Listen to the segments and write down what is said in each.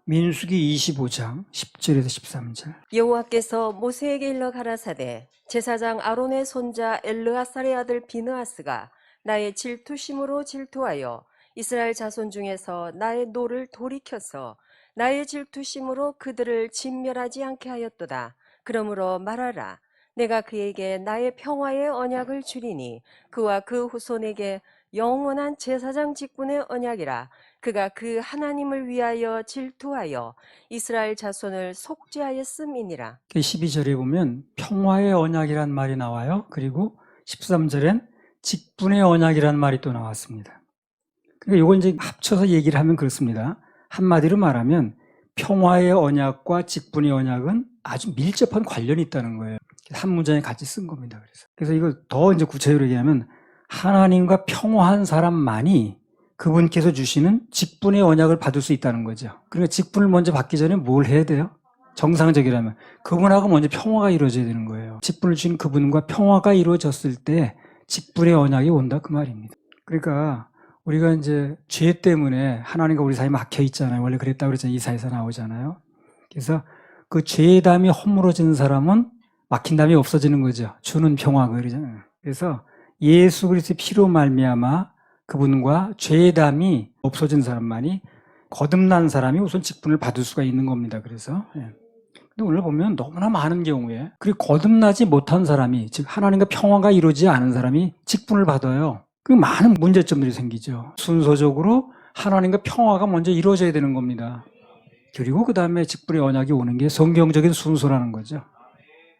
민수기 25장 10절에서 13절. 여호와께서 모세에게 일러 가라사대 제사장 아론의 손자 엘르아살의 아들 비느하스가 나의 질투심으로 질투하여 이스라엘 자손 중에서 나의 노를 돌이켜서 나의 질투심으로 그들을 진멸하지 않게 하였도다. 그러므로 말하라. 내가 그에게 나의 평화의 언약을 주리니 그와 그 후손에게 영원한 제사장 직분의 언약이라. 그가 그 하나님을 위하여 질투하여 이스라엘 자손을 속죄하였음이니라. 12절에 보면 평화의 언약이란 말이 나와요. 그리고 13절엔 직분의 언약이란 말이 또 나왔습니다. 그러니까 이걸 이제 합쳐서 얘기를 하면 그렇습니다. 한마디로 말하면 평화의 언약과 직분의 언약은 아주 밀접한 관련이 있다는 거예요. 한 문장에 같이 쓴 겁니다. 그래서 이거 더 이제 구체적으로 얘기하면 하나님과 평화한 사람만이 그분께서 주시는 직분의 언약을 받을 수 있다는 거죠. 그러니까 직분을 먼저 받기 전에 뭘 해야 돼요? 정상적이라면 그분하고 먼저 평화가 이루어져야 되는 거예요. 직분을 주신 그분과 평화가 이루어졌을 때 직분의 언약이 온다 그 말입니다. 그러니까 우리가 이제 죄 때문에 하나님과 우리 사이에 막혀 있잖아요. 원래 그랬다고 그랬잖아요. 이사야서 나오잖아요. 그래서 그 죄의 담이 허물어지는 사람은 막힌 담이 없어지는 거죠. 주는 평화 그러잖아요. 그래서 예수 그리스도의 피로 말미암아 그분과 죄의 담이 없어진 사람만이 거듭난 사람이 우선 직분을 받을 수가 있는 겁니다. 그래서 근데 오늘 보면 너무나 많은 경우에 그리고 거듭나지 못한 사람이 즉 하나님과 평화가 이루어지지 않은 사람이 직분을 받아요. 그 많은 문제점들이 생기죠. 순서적으로 하나님과 평화가 먼저 이루어져야 되는 겁니다. 그리고 그 다음에 직분의 언약이 오는 게 성경적인 순서라는 거죠.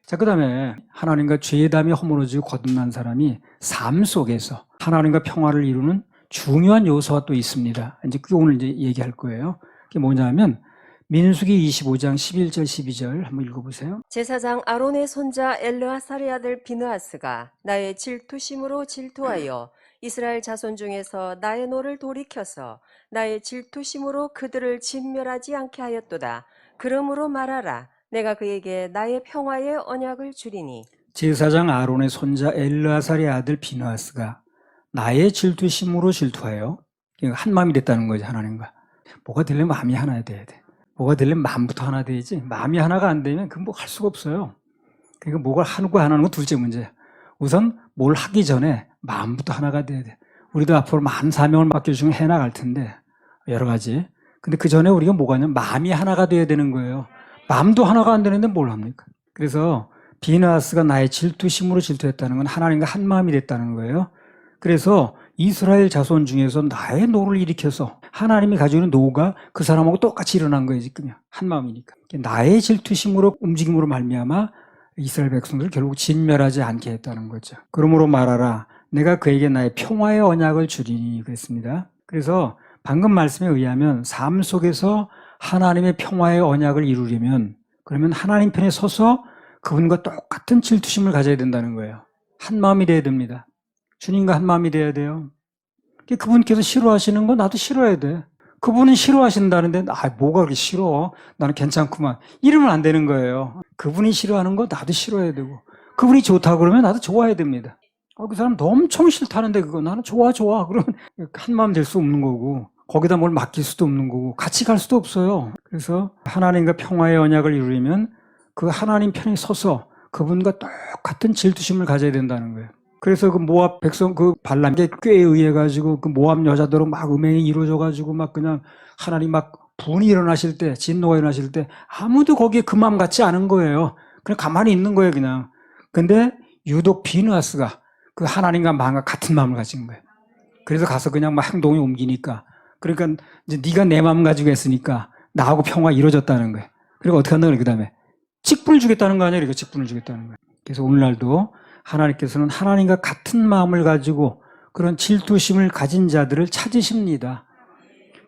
자, 그 다음에 하나님과 죄의 담이 허물어지고 거듭난 사람이 삶 속에서 하나님과 평화를 이루는 중요한 요소가 또 있습니다. 이제 그게 오늘 이제 얘기할 거예요. 그게 뭐냐면 민수기 25장 11절 12절 한번 읽어보세요. 제사장 아론의 손자 엘르아살의 아들 비느하스가 나의 질투심으로 질투하여 이스라엘 자손 중에서 나의 노를 돌이켜서 나의 질투심으로 그들을 진멸하지 않게 하였도다. 그러므로 말하라. 내가 그에게 나의 평화의 언약을 주리니. 제사장 아론의 손자 엘르아살의 아들 비느하스가 나의 질투심으로 질투하여 한 마음이 됐다는 거죠. 하나님과. 뭐가 되려면 마음이 하나 돼야 돼. 뭐가 되려면 마음부터 하나 돼야지. 마음이 하나가 안 되면 그건 뭐 할 수가 없어요. 그러니까 뭐가 하고 안 하는 건 둘째 문제야. 우선 뭘 하기 전에 마음부터 하나가 돼야 돼. 우리도 앞으로 많은 사명을 맡겨주시면 해나갈 텐데 여러 가지. 근데 그 전에 우리가 뭐가 있냐면 마음이 하나가 돼야 되는 거예요. 마음도 하나가 안 되는데 뭘 합니까? 그래서 비느하스가 나의 질투심으로 질투했다는 건 하나님과 한 마음이 됐다는 거예요. 그래서 이스라엘 자손 중에서 나의 노를 일으켜서 하나님이 가지고 있는 노가 그 사람하고 똑같이 일어난 거예요. 지금 한 마음이니까. 나의 질투심으로 움직임으로 말미암아 이스라엘 백성들을 결국 진멸하지 않게 했다는 거죠. 그러므로 말하라. 내가 그에게 나의 평화의 언약을 주리니 그랬습니다. 그래서 방금 말씀에 의하면 삶 속에서 하나님의 평화의 언약을 이루려면 그러면 하나님 편에 서서 그분과 똑같은 질투심을 가져야 된다는 거예요. 한 마음이 돼야 됩니다. 주님과 한 마음이 돼야 돼요. 그분께서 싫어하시는 거 나도 싫어야 돼. 그분은 싫어하신다는데 뭐가 그렇게 싫어? 나는 괜찮구만. 이러면 안 되는 거예요. 그분이 싫어하는 거 나도 싫어야 되고 그분이 좋다고 그러면 나도 좋아야 됩니다. 그 사람 엄청 싫다는데 그거 나는 좋아. 그러면 한 마음 될 수 없는 거고 거기다 뭘 맡길 수도 없는 거고 같이 갈 수도 없어요. 그래서 하나님과 평화의 언약을 이루려면 그 하나님 편에 서서 그분과 똑같은 질투심을 가져야 된다는 거예요. 그래서 그 모압 백성 그 발람의 꾀에 의해 가지고 그 모압 여자들은 막 음행이 이루어져 가지고 막 그냥 하나님 막 분이 일어나실 때 진노가 일어나실 때 아무도 거기에 그 마음 같지 않은 거예요. 그냥 가만히 있는 거예요, 그냥. 근데 유독 비느하스가 그 하나님과 마음과 같은 마음을 가진 거예요. 그래서 가서 그냥 막 행동이 옮기니까 그러니까 이제 네가 내 마음 가지고 했으니까 나하고 평화 이루어졌다는 거예요. 그리고 어떻게 한다 그래 그다음에 직분을 주겠다는 거 아니에요? 이렇게 직분을 주겠다는 거예요. 그래서 오늘날도 하나님께서는 하나님과 같은 마음을 가지고 그런 질투심을 가진 자들을 찾으십니다.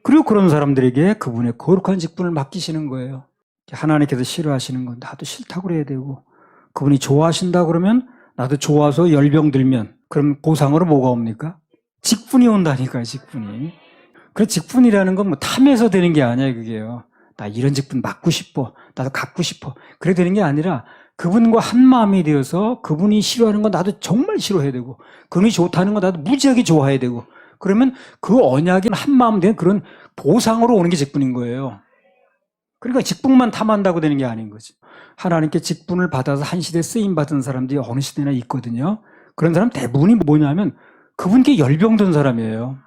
그리고 그런 사람들에게 그분의 거룩한 직분을 맡기시는 거예요. 하나님께서 싫어하시는 건 나도 싫다고 그래야 되고 그분이 좋아하신다 그러면 나도 좋아서 열병 들면 그럼 보상으로 뭐가 옵니까? 직분이 온다니까요. 직분이. 그 직분이라는 건 뭐 탐해서 되는 게 아니에요. 그게요. 나 이런 직분 맡고 싶어. 나도 갖고 싶어. 그래 되는 게 아니라 그분과 한 마음이 되어서 그분이 싫어하는 거 나도 정말 싫어해야 되고 그분이 좋다는 거 나도 무지하게 좋아해야 되고 그러면 그 언약이 한 마음 된 그런 보상으로 오는 게 직분인 거예요. 그러니까 직분만 탐한다고 되는 게 아닌 거지. 하나님께 직분을 받아서 한 시대에 쓰임받은 사람들이 어느 시대나 있거든요. 그런 사람 대부분이 뭐냐면 그분께 열병든 사람이에요.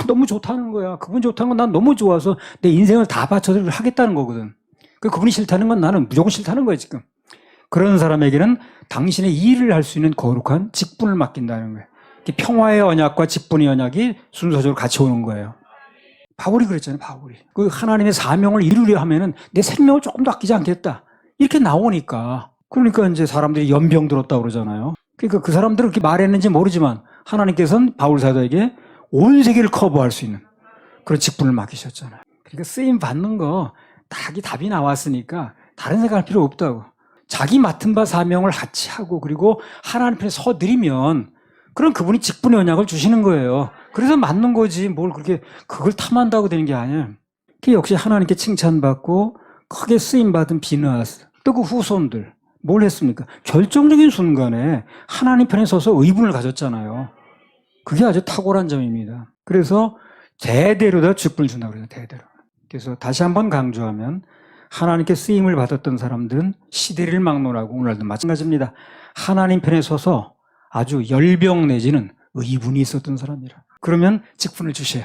너무 좋다는 거야. 그분 좋다는 건 난 너무 좋아서 내 인생을 다 바쳐서 하겠다는 거거든. 그분이 싫다는 건 나는 무조건 싫다는 거야, 지금. 그런 사람에게는 당신의 일을 할 수 있는 거룩한 직분을 맡긴다는 거예요. 평화의 언약과 직분의 언약이 순서적으로 같이 오는 거예요. 바울이 그랬잖아요, 바울이. 그 하나님의 사명을 이루려 하면은 내 생명을 조금 도 아끼지 않겠다. 이렇게 나오니까. 그러니까 이제 사람들이 연병 들었다고 그러잖아요. 그러니까 그 사람들은 그렇게 말했는지 모르지만 하나님께서는 바울 사도에게 온 세계를 커버할 수 있는 그런 직분을 맡기셨잖아요. 그러니까 쓰임 받는 거 답이 나왔으니까 다른 생각할 필요 없다고. 자기 맡은 바 사명을 같이하고 그리고 하나님 편에 서드리면 그럼 그분이 직분의 언약을 주시는 거예요. 그래서 맞는 거지 뭘 그렇게 그걸 탐한다고 되는 게 아니에요. 그 역시 하나님께 칭찬받고 크게 쓰임받은 비느하스 또 그 후손들 뭘 했습니까? 결정적인 순간에 하나님 편에 서서 의분을 가졌잖아요. 그게 아주 탁월한 점입니다. 그래서 대대로 다 직분을 준다고 그래요. 대대로. 그래서 다시 한번 강조하면 하나님께 쓰임을 받았던 사람들은 시대를 막론하고 오늘도 마찬가지입니다. 하나님 편에 서서 아주 열병 내지는 의분이 있었던 사람이라. 그러면 직분을 주셔요.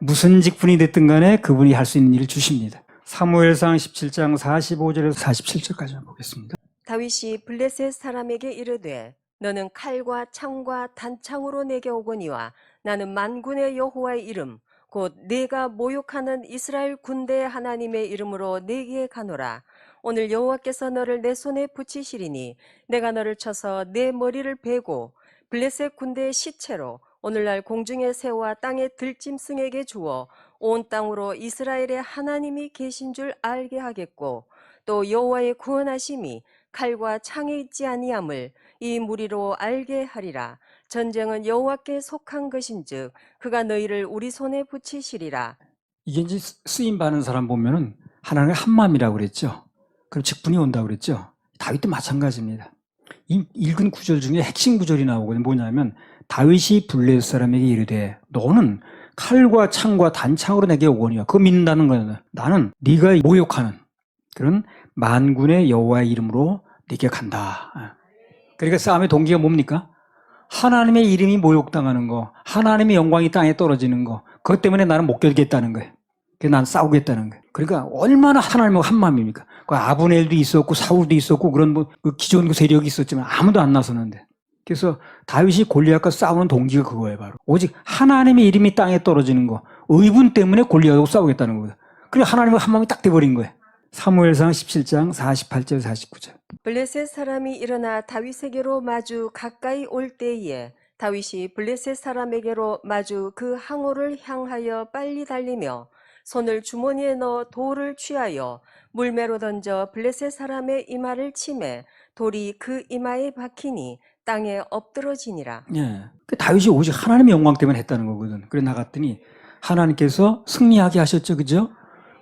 무슨 직분이 됐든 간에 그분이 할 수 있는 일을 주십니다. 사무엘상 17장 45절에서 47절까지 보겠습니다. 다윗이 블레셋 사람에게 이르되 너는 칼과 창과 단창으로 내게 오거니와 나는 만군의 여호와의 이름 곧 내가 모욕하는 이스라엘 군대 하나님의 이름으로 내게 가노라. 오늘 여호와께서 너를 내 손에 붙이시리니 내가 너를 쳐서 내 머리를 베고 블레셋 군대의 시체로 오늘날 공중의 새와 땅의 들짐승에게 주어 온 땅으로 이스라엘의 하나님이 계신 줄 알게 하겠고 또 여호와의 구원하심이 칼과 창에 있지 아니함을 이 무리로 알게 하리라. 전쟁은 여호와께 속한 것인즉 그가 너희를 우리 손에 붙이시리라. 이게 이제 쓰임 받는 사람 보면은 하나님의 한마음이라고 그랬죠. 그럼 직분이 온다고 그랬죠. 다윗도 마찬가지입니다. 이 읽은 구절 중에 핵심 구절이 나오거든요. 뭐냐면 다윗이 블레셋 사람에게 이르되 너는 칼과 창과 단창으로 내게 오거니와 그거 믿는다는 거예요. 나는 네가 모욕하는 그런 만군의 여호와의 이름으로 네게 간다. 그러니까 싸움의 동기가 뭡니까? 하나님의 이름이 모욕당하는 거, 하나님의 영광이 땅에 떨어지는 거, 그것 때문에 나는 못 견디겠다는 거예요. 그래서 난 싸우겠다는 거예요. 그러니까 얼마나 하나님과 한 마음입니까? 그 아브넬도 있었고 사울도 있었고 그런 그 기존 그 세력이 있었지만 아무도 안 나서는데. 그래서 다윗이 골리앗과 싸우는 동기가 그거예요, 바로. 오직 하나님의 이름이 땅에 떨어지는 거, 의분 때문에 골리앗하고 싸우겠다는 거예요. 그래 하나님과 한 마음이 딱 돼버린 거예요. 사무엘상 17장 48절 49절. 블레셋 사람이 일어나 다윗에게로 마주 가까이 올 때에 다윗이 블레셋 사람에게로 마주 그 항우를 향하여 빨리 달리며 손을 주머니에 넣어 돌을 취하여 물매로 던져 블레셋 사람의 이마를 치매 돌이 그 이마에 박히니 땅에 엎드러지니라. 예. 그 다윗이 오직 하나님의 영광 때문에 했다는 거거든. 그래 나갔더니 하나님께서 승리하게 하셨죠, 그죠?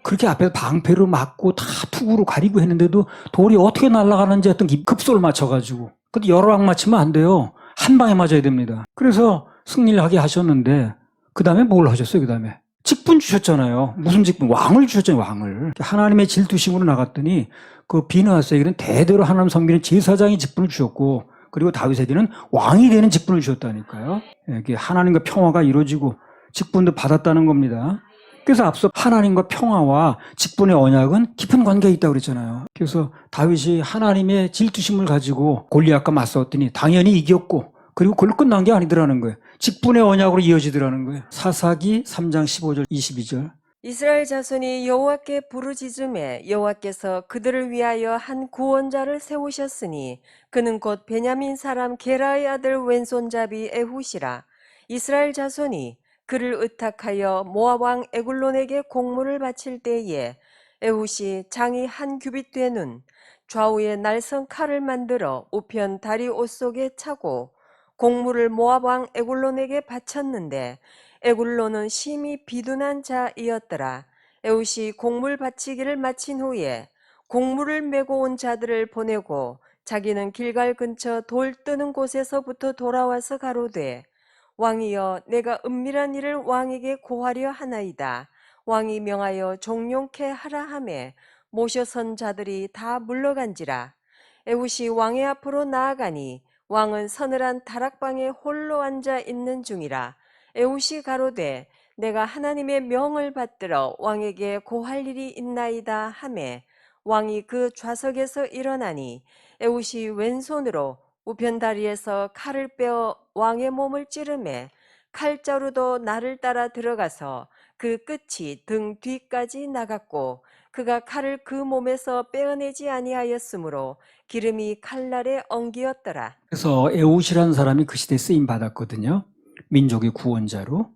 그렇게 앞에서 방패로 막고 다 투구로 가리고 했는데도 돌이 어떻게 날아가는지 어떤 급소를 맞춰가지고. 근데 여러 방 맞추면 안 돼요. 한 방에 맞아야 됩니다. 그래서 승리를 하게 하셨는데 그 다음에 뭘 하셨어요? 그 다음에 직분 주셨잖아요. 무슨 직분? 왕을 주셨잖아요. 왕을. 하나님의 질투심으로 나갔더니 그 비느하스에게는 대대로 하나님 섬기는 제사장의 직분을 주셨고 그리고 다윗에게는 왕이 되는 직분을 주셨다니까요. 이게 하나님과 평화가 이루어지고 직분도 받았다는 겁니다. 그래서 앞서 하나님과 평화와 직분의 언약은 깊은 관계가 있다고 그랬잖아요. 그래서 다윗이 하나님의 질투심을 가지고 골리앗과 맞섰더니 당연히 이겼고 그리고 그걸로 끝난 게 아니더라는 거예요. 직분의 언약으로 이어지더라는 거예요. 사사기 3장 15절 22절. 이스라엘 자손이 여호와께 부르짖음에 여호와께서 그들을 위하여 한 구원자를 세우셨으니 그는 곧 베냐민 사람 게라의 아들 왼손잡이 에훗이라. 이스라엘 자손이 그를 의탁하여 모압 왕 에굴론에게 공물을 바칠 때에 에훗이 장이 한 규빗 되는 좌우에 날선 칼을 만들어 우편 다리 옷 속에 차고 공물을 모압 왕 에굴론에게 바쳤는데 에굴론은 심히 비둔한 자이었더라. 에훗이 공물 바치기를 마친 후에 공물을 메고 온 자들을 보내고 자기는 길갈 근처 돌 뜨는 곳에서부터 돌아와서 가로되 왕이여 내가 은밀한 일을 왕에게 고하려 하나이다. 왕이 명하여 종용케 하라 하매 모셔선 자들이 다 물러간지라. 에훗이 왕의 앞으로 나아가니 왕은 서늘한 다락방에 홀로 앉아 있는 중이라. 에훗이 가로되 내가 하나님의 명을 받들어 왕에게 고할 일이 있나이다 하매 왕이 그 좌석에서 일어나니 에훗이 왼손으로 우편다리에서 칼을 빼어 왕의 몸을 찌르매 칼자루도 나를 따라 들어가서 그 끝이 등 뒤까지 나갔고 그가 칼을 그 몸에서 빼어내지 아니하였으므로 기름이 칼날에 엉기었더라. 그래서 에웃이라는 사람이 그 시대에 쓰임 받았거든요. 민족의 구원자로.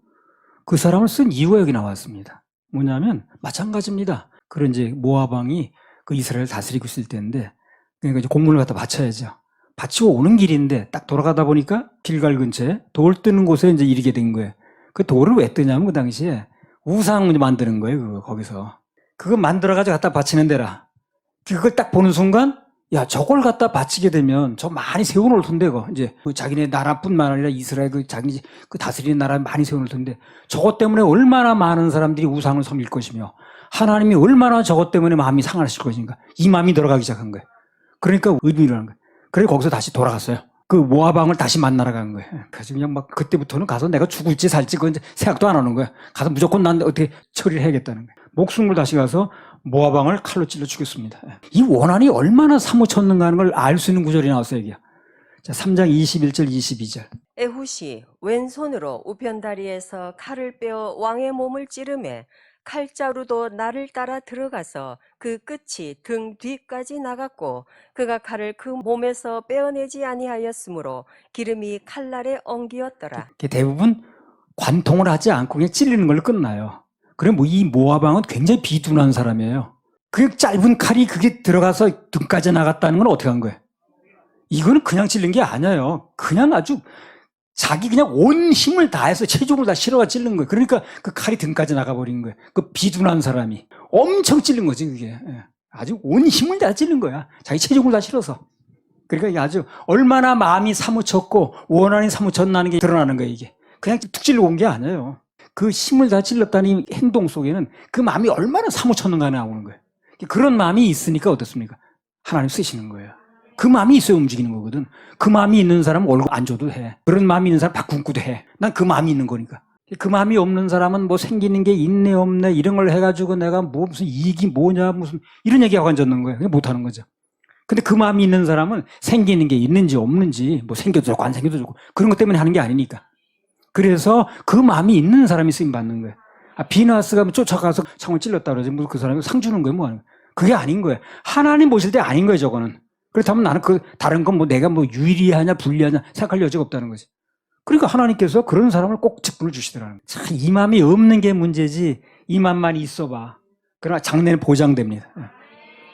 그 사람을 쓴 이유가 여기 나왔습니다. 뭐냐면 마찬가지입니다. 그런 이제 모압 왕이 그 이스라엘을 다스리고 있을 때인데, 그러니까 이제 곡물을 갖다 바쳐야죠. 바치고 오는 길인데 딱 돌아가다 보니까 길갈 근처에 돌 뜨는 곳에 이제 이르게 된 거예요. 그 돌을 왜 뜨냐면 그 당시에 우상 만드는 거예요. 그거 거기서 그거 만들어가지고 갖다 바치는 데라. 그걸 딱 보는 순간, 야, 저걸 갖다 바치게 되면 저 많이 세워놓을 텐데, 이제 그 자기네 나라뿐만 아니라 이스라엘 그 자기 그 다스리는 나라에 많이 세워놓을 텐데, 저것 때문에 얼마나 많은 사람들이 우상을 섬길 것이며, 하나님이 얼마나 저것 때문에 마음이 상하실 것인가. 이 마음이 들어가기 시작한 거예요. 그러니까 의문이 일어난 거예요. 그래서 거기서 다시 돌아갔어요. 그 모압 왕을 다시 만나러 간 거예요. 그래서 그냥 막 그때부터는 가서 내가 죽을지 살지 그건 생각도 안 하는 거예요. 가서 무조건 난 어떻게 처리를 해야겠다는 거예요. 목숨을 다시 가서 모압 왕을 칼로 찔러 죽였습니다. 이 원한이 얼마나 사무쳤는가 하는 걸 알 수 있는 구절이 나왔어요. 여기요. 자, 3장 21절 22절. 에훗이 왼손으로 우편다리에서 칼을 빼어 왕의 몸을 찌르매 칼자루도 나를 따라 들어가서 그 끝이 등 뒤까지 나갔고 그가 칼을 그 몸에서 빼어내지 아니하였으므로 기름이 칼날에 엉기었더라. 대부분 관통을 하지 않고 그냥 찔리는 걸로 끝나요. 그래 뭐 이 모압 왕은 굉장히 비둔한 사람이에요. 그 짧은 칼이 그게 들어가서 등까지 나갔다는 건 어떻게 한 거예요? 이거는 그냥 찔린 게 아니에요. 그냥 아주 자기 그냥 온 힘을 다해서 체중을 다 실어가 찔른 거예요. 그러니까 그 칼이 등까지 나가버린 거예요. 그 비둔한 사람이 엄청 찔린 거지 그게. 아주 온 힘을 다 찔린 거야. 자기 체중을 다 실어서. 그러니까 이게 아주 얼마나 마음이 사무쳤고 원한이 사무쳤나는 게 드러나는 거예요. 이게 그냥 툭 찔러 온 게 아니에요. 그 힘을 다 찔렀다는 이 행동 속에는 그 마음이 얼마나 사무쳤는가 나오는 거예요. 그런 마음이 있으니까 어떻습니까? 하나님 쓰시는 거예요. 그 마음이 있어야 움직이는 거거든. 그 마음이 있는 사람은 월급 안 줘도 해. 그런 마음이 있는 사람 밥 굶고도 해. 난 그 마음이 있는 거니까. 그 마음이 없는 사람은 뭐 생기는 게 있네 없네 이런 걸 해가지고 내가 뭐 무슨 이익이 뭐냐 무슨 이런 얘기하고 앉았는 거예요. 그게 못하는 거죠. 근데 그 마음이 있는 사람은 생기는 게 있는지 없는지 뭐 생겨도 좋고 안 생겨도 좋고 그런 것 때문에 하는 게 아니니까. 그래서 그 마음이 있는 사람이 쓰임 받는 거예요. 비나스가 쫓아가서 창을 찔렀다 그러지 뭐 그 사람이 상 주는 거예요 뭐 하는 거예요. 그게 아닌 거예요. 하나님 보실 때 아닌 거예요 저거는. 그렇다면 나는 그 다른 건 뭐 내가 뭐 유리하냐 불리하냐 생각할 여지가 없다는 거지. 그러니까 하나님께서 그런 사람을 꼭 직분을 주시더라는 거예요. 참 이 마음이 없는 게 문제지 이 마음만 있어봐. 그러나 장래는 보장됩니다.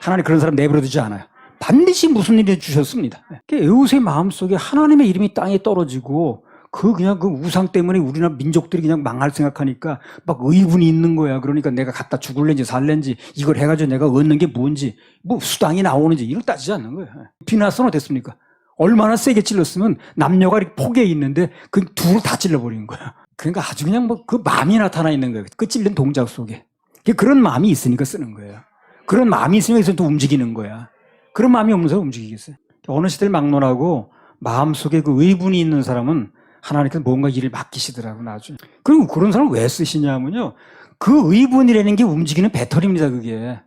하나님 그런 사람 내버려 두지 않아요. 반드시 무슨 일이 주셨습니다. 에웃의 마음속에 하나님의 이름이 땅에 떨어지고 그냥 그 우상 때문에 우리나라 민족들이 그냥 망할 생각하니까 막 의분이 있는 거야. 그러니까 내가 갖다 죽을랜지 살랜지 이걸 해가지고 내가 얻는 게 뭔지 뭐 수당이 나오는지 이걸 따지지 않는 거야. 비나스는 어땠습니까? 얼마나 세게 찔렀으면 남녀가 이렇게 포개에 있는데 그 둘을 다 찔러버린 거야. 그러니까 아주 그냥 뭐 그 마음이 나타나 있는 거예요. 그 찔린 동작 속에. 그런 마음이 있으니까 쓰는 거예요. 그런 마음이 있으니까 또 움직이는 거야. 그런 마음이 없는 사람 움직이겠어요. 어느 시대를 막론하고 마음속에 그 의분이 있는 사람은 하나님께서 뭔가 일을 맡기시더라고 나중에. 그리고 그런 사람을 왜 쓰시냐면요. 그 의분이라는 게 움직이는 배터리입니다. 그게.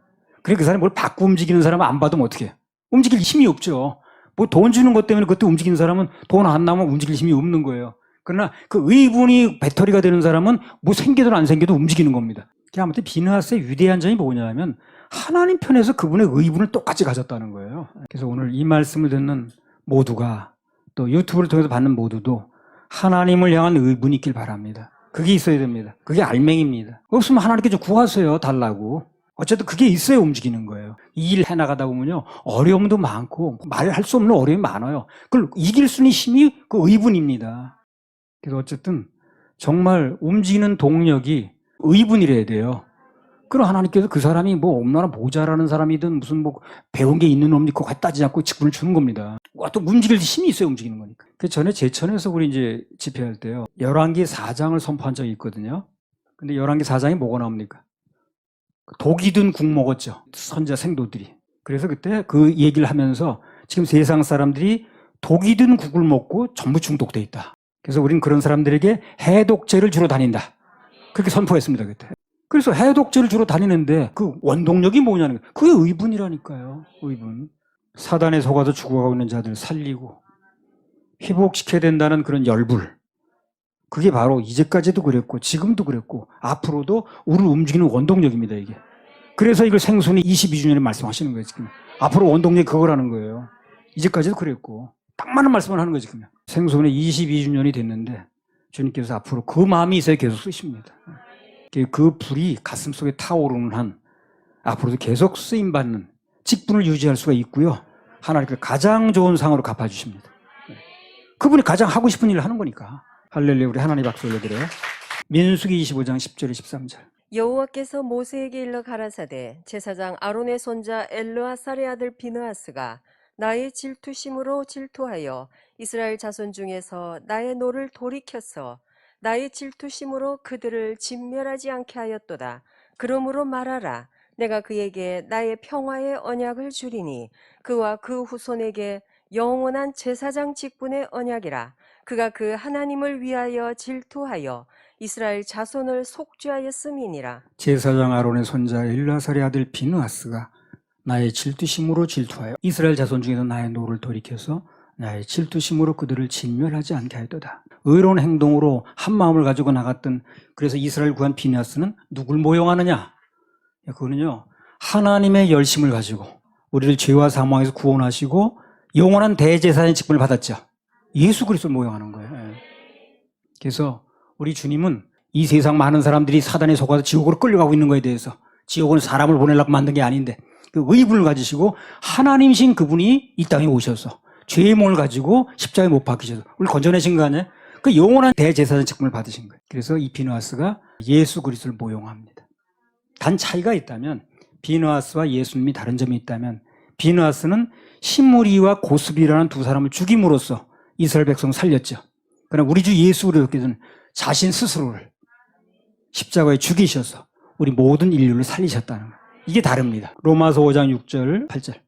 그래 그 사람이 뭘 받고 움직이는 사람은 안 받으면 어떻게 해요? 움직일 힘이 없죠. 뭐 돈 주는 것 때문에 그때 움직이는 사람은 돈 안 나오면 움직일 힘이 없는 거예요. 그러나 그 의분이 배터리가 되는 사람은 뭐 생겨도 안 생겨도 움직이는 겁니다. 아무튼 비느하스의 위대한 점이 뭐냐면 하나님 편에서 그분의 의분을 똑같이 가졌다는 거예요. 그래서 오늘 이 말씀을 듣는 모두가 또 유튜브를 통해서 받는 모두도 하나님을 향한 의분이 있길 바랍니다. 그게 있어야 됩니다. 그게 알맹입니다. 없으면 하나님께 좀 구하세요. 달라고. 어쨌든 그게 있어야 움직이는 거예요. 이 일 해나가다 보면요. 어려움도 많고 말할 수 없는 어려움이 많아요. 그걸 이길 수 있는 힘이 그 의분입니다. 그래서 어쨌든 정말 움직이는 동력이 의분이래야 돼요. 그럼 하나님께서 그 사람이 뭐 얼마나 모자라는 사람이든 무슨 뭐 배운 게 있는 없는 거 따지지 않고 직분을 주는 겁니다. 또 움직일 힘이 있어야 움직이는 거니까. 그 전에 제천에서 우리 이제 집회할 때요. 열왕기 4장을 선포한 적이 있거든요. 근데 열왕기 4장이 뭐가 나옵니까? 독이 든 국 먹었죠. 선자 생도들이. 그래서 그때 그 얘기를 하면서 지금 세상 사람들이 독이 든 국을 먹고 전부 중독돼 있다. 그래서 우리는 그런 사람들에게 해독제를 주러 다닌다. 그렇게 선포했습니다, 그때. 그래서 해독제를 주러 다니는데 그 원동력이 뭐냐는 거예요. 그게 의분이라니까요. 의분. 사단에 속아서 죽어가고 있는 자들 살리고 회복시켜야 된다는 그런 열불. 그게 바로 이제까지도 그랬고 지금도 그랬고 앞으로도 우리를 움직이는 원동력입니다, 이게. 그래서 이걸 생수는 22주년에 말씀하시는 거예요, 지금. 앞으로 원동력이 그거라는 거예요. 이제까지도 그랬고 딱 맞는 말씀을 하는 거지, 그냥. 생수는 22주년이 됐는데 주님께서 앞으로 그 마음이 있어야 계속 쓰십니다. 그 불이 가슴 속에 타오르는 한 앞으로도 계속 쓰임받는 직분을 유지할 수가 있고요. 하나님께 가장 좋은 상으로 갚아주십니다. 그분이 가장 하고 싶은 일을 하는 거니까. 할렐루야. 우리 하나님 박수 올려드려요. 민수기 25장 10절 13절. 여호와께서 모세에게 일러 가라사대 제사장 아론의 손자 엘르아살의 아들 비느하스가 나의 질투심으로 질투하여 이스라엘 자손 중에서 나의 노를 돌이켰어 나의 질투심으로 그들을 진멸하지 않게 하였도다. 그러므로 말하라. 내가 그에게 나의 평화의 언약을 주리니 그와 그 후손에게 영원한 제사장 직분의 언약이라. 그가 그 하나님을 위하여 질투하여 이스라엘 자손을 속죄하였음이니라. 제사장 아론의 손자 엘르아살의 아들 비느하스가 나의 질투심으로 질투하여 이스라엘 자손 중에서 나의 노를 돌이켜서 나의 질투심으로 그들을 진멸하지 않게 하였도다. 의로운 행동으로 한 마음을 가지고 나갔던, 그래서 이스라엘 구한 비느하스는 누굴 모형하느냐? 그거는요, 하나님의 열심을 가지고 우리를 죄와 사망에서 구원하시고 영원한 대제사장의 직분을 받았죠. 예수 그리스도를 모형하는 거예요. 그래서 우리 주님은 이 세상 많은 사람들이 사단에 속아서 지옥으로 끌려가고 있는 거에 대해서, 지옥은 사람을 보내려고 만든 게 아닌데 그 의분을 가지시고 하나님이신 그분이 이 땅에 오셔서 죄의 몸을 가지고 십자가에 못 박히셔서 우리 건져내신 거 아니에요? 그 영원한 대제사장 직분을 받으신 거예요. 그래서 이 비느하스가 예수 그리스도를 모형합니다. 단 차이가 있다면, 비느하스와 예수님이 다른 점이 있다면, 비느하스는 시므리와 고스비라는 두 사람을 죽임으로써 이스라엘 백성을 살렸죠. 그러나 우리 주 예수 그리스도께서는 자신 스스로를 십자가에 죽이셔서 우리 모든 인류를 살리셨다는 거예요. 이게 다릅니다. 로마서 5장 6절 8절.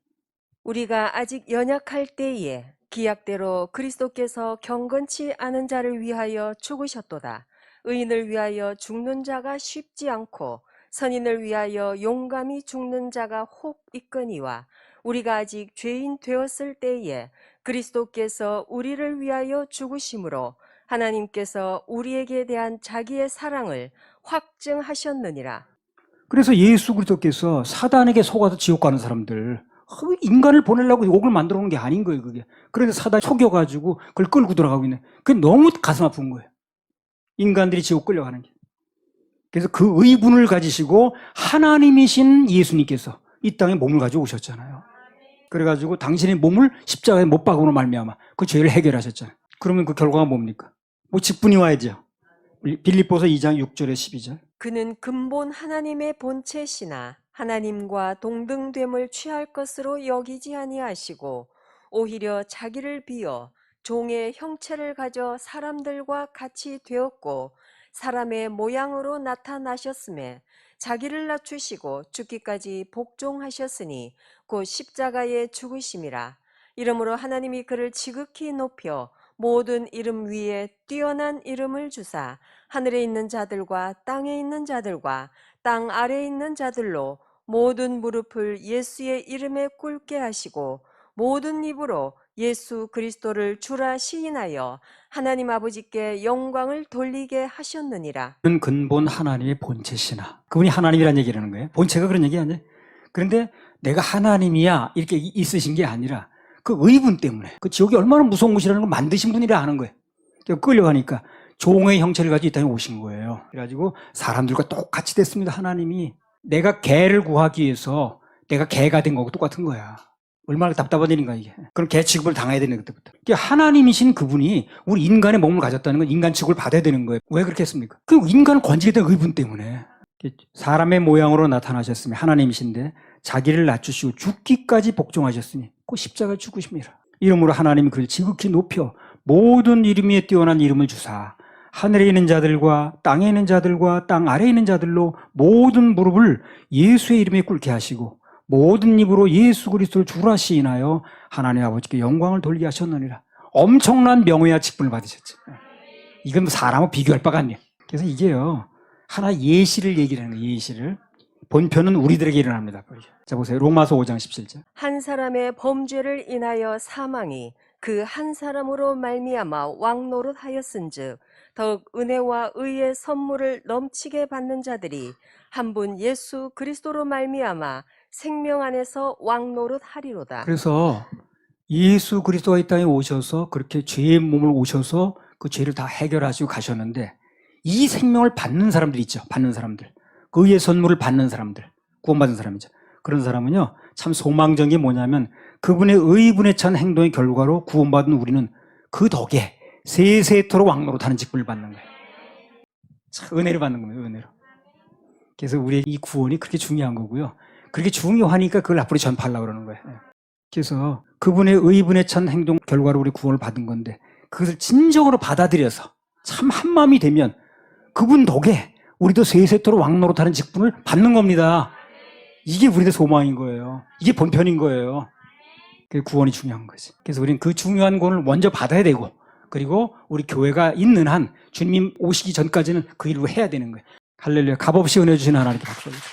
우리가 아직 연약할 때에 기약대로 그리스도께서 경건치 않은 자를 위하여 죽으셨도다. 의인을 위하여 죽는 자가 쉽지 않고 선인을 위하여 용감히 죽는 자가 혹 있거니와 우리가 아직 죄인 되었을 때에 그리스도께서 우리를 위하여 죽으심으로 하나님께서 우리에게 대한 자기의 사랑을 확증하셨느니라. 그래서 예수 그리스도께서 사단에게 속아서 지옥 가는 사람들, 인간을 보내려고 욕을 만들어 놓은 게 아닌 거예요, 그게. 그런데 사단이 속여가지고 그걸 끌고 들어가고 있네. 그게 너무 가슴 아픈 거예요. 인간들이 지옥 끌려가는 게. 그래서 그 의분을 가지시고 하나님이신 예수님께서 이 땅에 몸을 가지고 오셨잖아요. 그래가지고 당신의 몸을 십자가에 못 박음으로 말미암아 그 죄를 해결하셨잖아요. 그러면 그 결과가 뭡니까? 뭐 직분이 와야죠. 빌립보서 2장 6절에 12절. 그는 근본 하나님의 본체시나 하나님과 동등됨을 취할 것으로 여기지 아니하시고 오히려 자기를 비어 종의 형체를 가져 사람들과 같이 되었고 사람의 모양으로 나타나셨음에 자기를 낮추시고 죽기까지 복종하셨으니 곧 십자가에 죽으심이라. 이러므로 하나님이 그를 지극히 높여 모든 이름 위에 뛰어난 이름을 주사 하늘에 있는 자들과 땅에 있는 자들과 땅 아래에 있는 자들로 모든 무릎을 예수의 이름에 꿇게 하시고 모든 입으로 예수 그리스도를 주라 시인하여 하나님 아버지께 영광을 돌리게 하셨느니라. 그는 근본 하나님의 본체시나. 그분이 하나님이라는 얘기라는 거예요. 본체가 그런 얘기 아니에요. 그런데 내가 하나님이야 이렇게 있으신 게 아니라 그 의분 때문에, 그 지옥이 얼마나 무서운 곳이라는 걸 만드신 분이라 아는 거예요. 끌려가니까 종의 형체를 가지고 이 땅에 오신 거예요. 그래가지고 사람들과 똑같이 됐습니다. 하나님이. 내가 개를 구하기 위해서 내가 개가 된 거고 똑같은 거야. 얼마나 답답한 일인가 이게. 그럼 개 취급을 당해야 되는 그때부터. 하나님이신 그분이 우리 인간의 몸을 가졌다는 건 인간 취급을 받아야 되는 거예요. 왜 그렇게 했습니까? 그 인간을 건지게 된 의분 때문에. 사람의 모양으로 나타나셨으니 하나님이신데 자기를 낮추시고 죽기까지 복종하셨으니 그 십자가에 죽으십니다. 이러므로 하나님이 그를 지극히 높여 모든 이름 위에 뛰어난 이름을 주사 하늘에 있는 자들과 땅에 있는 자들과 땅 아래에 있는 자들로 모든 무릎을 예수의 이름에 꿇게 하시고 모든 입으로 예수 그리스도를 주라 시인하여 하나님 아버지께 영광을 돌리게 하셨느니라. 엄청난 명예와 직분을 받으셨죠. 이건 뭐 사람하고 비교할 바가 아니에요. 그래서 이게요, 하나 예시를 얘기를 하는 거예요. 예시를. 본편은 우리들에게 일어납니다. 자 보세요. 로마서 5장 17절. 한 사람의 범죄를 인하여 사망이 그 한 사람으로 말미암아 왕노릇하였은즉 더욱 은혜와 의의 선물을 넘치게 받는 자들이 한 분 예수 그리스도로 말미암아 생명 안에서 왕노릇하리로다. 그래서 예수 그리스도가 이 땅에 오셔서 그렇게 죄의 몸을 오셔서 그 죄를 다 해결하시고 가셨는데 이 생명을 받는 사람들 있죠. 받는 사람들. 그 의의 선물을 받는 사람들. 구원받은 사람이죠. 그런 사람은요, 참 소망적인 게 뭐냐면 그분의 의분에 찬 행동의 결과로 구원받은 우리는 그 덕에 세세토록 왕노릇하는 직분을 받는 거예요. 참 은혜를 받는 겁니다. 은혜로. 그래서 우리의 이 구원이 그렇게 중요한 거고요. 그렇게 중요하니까 그걸 앞으로 전파하려고 그러는 거예요. 그래서 그분의 의분에 찬 행동 결과로 우리 구원을 받은 건데 그것을 진정으로 받아들여서 참 한마음이 되면 그분 덕에 우리도 세세토록 왕노릇하는 직분을 받는 겁니다. 이게 우리의 소망인 거예요. 이게 본편인 거예요. 그 구원이 중요한 거지. 그래서 우리는 그 중요한 구원을 먼저 받아야 되고 그리고 우리 교회가 있는 한 주님 오시기 전까지는 그 일을 해야 되는 거예요. 할렐루야. 값없이 은혜 주시는 하나님께 박수 올립니다.